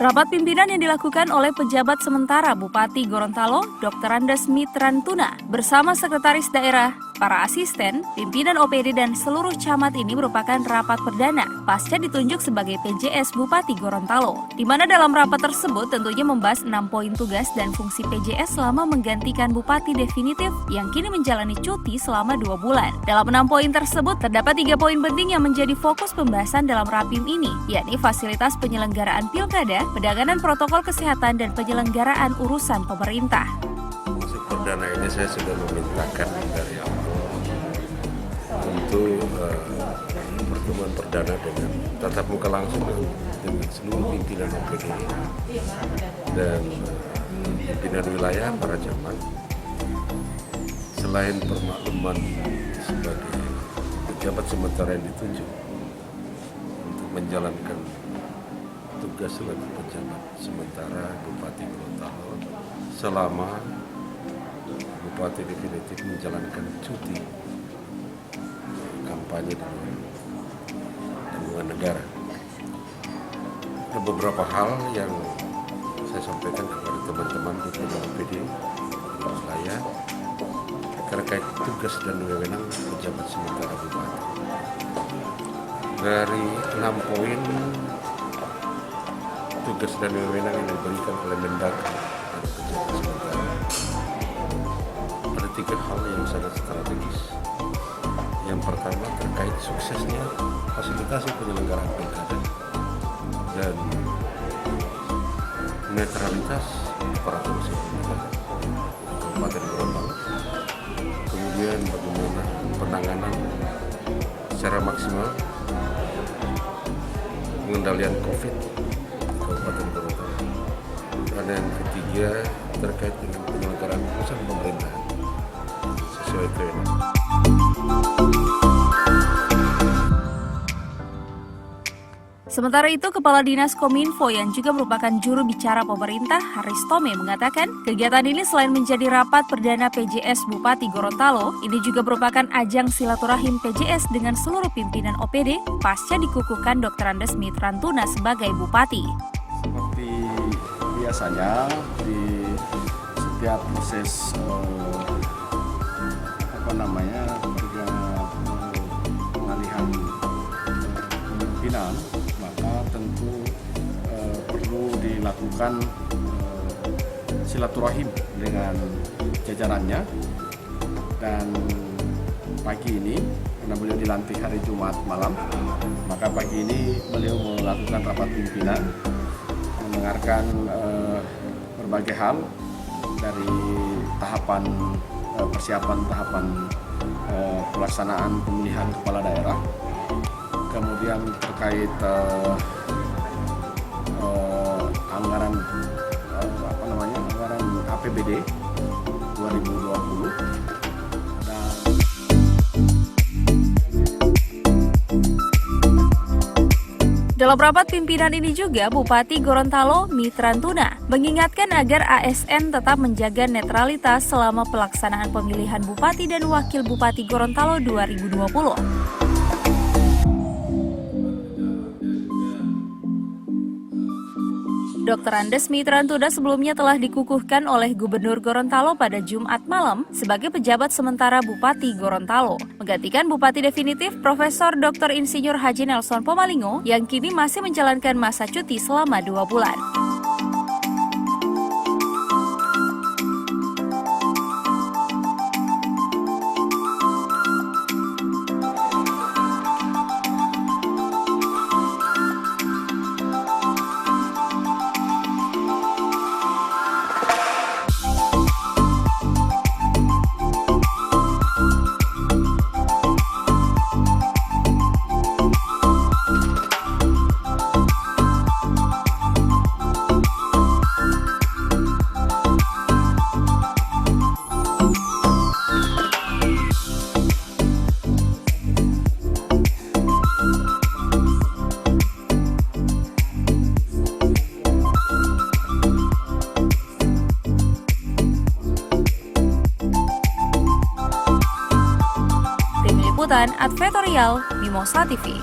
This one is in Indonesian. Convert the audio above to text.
Rapat pimpinan yang dilakukan oleh pejabat sementara Bupati Gorontalo, Dr. Andes Mitrantuna, bersama Sekretaris Daerah, para asisten, pimpinan OPD dan seluruh camat ini merupakan rapat perdana pasca ditunjuk sebagai PJS Bupati Gorontalo, di mana dalam rapat tersebut tentunya membahas 6 poin tugas dan fungsi PJS selama menggantikan Bupati definitif yang kini menjalani cuti selama 2 bulan. Dalam 6 poin tersebut terdapat 3 poin penting yang menjadi fokus pembahasan dalam rapim ini, yakni fasilitas penyelenggaraan pilkada, penanganan protokol kesehatan, dan penyelenggaraan urusan pemerintah. Fungsi perdana ini saya sudah memintakan dari awal untuk pertemuan perdana dengan tatap muka langsung dengan seluruh pimpinan OPD dan pimpinan wilayah para camat. Selain permakluman sebagai pejabat sementara yang ditunjuk untuk menjalankan tugas selaku pejabat sementara Bupati Gorontalo selama Bupati definitif menjalankan cuti kampanye di lingkungan negara. Ada beberapa hal yang saya sampaikan kepada teman-teman di OPD wilayah terkait tugas dan wewenang pejabat sementara Bupati. Dari 6 poin tugas dan wewenang yang diberikan oleh Mendagri pada pejabat sementara, ada 3 hal yang sangat strategis. Yang pertama terkait suksesnya fasilitasi penyelenggaraan pilkada dan netralitas aparatur sipil negara Kabupaten Gorontalo. Kemudian bagaimana penanganan secara maksimal pengendalian COVID Kabupaten Gorontalo. Dan yang ketiga terkait dengan penyelenggaraan urusan pemerintahan sesuai kewenangan. Sementara itu, Kepala Dinas Kominfo yang juga merupakan juru bicara pemerintah, Haris Tome, mengatakan kegiatan ini selain menjadi rapat perdana PJS Bupati Gorontalo, ini juga merupakan ajang silaturahim PJS dengan seluruh pimpinan OPD pasca dikukuhkan Dr. Andes Mitrantuna sebagai Bupati. Seperti biasanya di setiap proses pengalihan pimpinan, maka tentu perlu dilakukan silaturahim dengan jajarannya. Dan pagi ini, karena beliau dilantik hari Jumat malam, maka pagi ini beliau melakukan rapat pimpinan, mendengarkan berbagai hal dari tahapan persiapan tahapan pelaksanaan pemilihan kepala daerah, kemudian terkait anggaran APBD 2020. Dalam rapat pimpinan ini juga, Bupati Gorontalo Mitrantuna mengingatkan agar ASN tetap menjaga netralitas selama pelaksanaan pemilihan Bupati dan Wakil Bupati Gorontalo 2020. Dr. Andes Mitrantuna sebelumnya telah dikukuhkan oleh Gubernur Gorontalo pada Jumat malam sebagai pejabat sementara Bupati Gorontalo, menggantikan Bupati definitif Profesor Dr. Insinyur Haji Nelson Pomalingo yang kini masih menjalankan masa cuti selama 2 bulan. Liputan Advertorial Mimosa TV.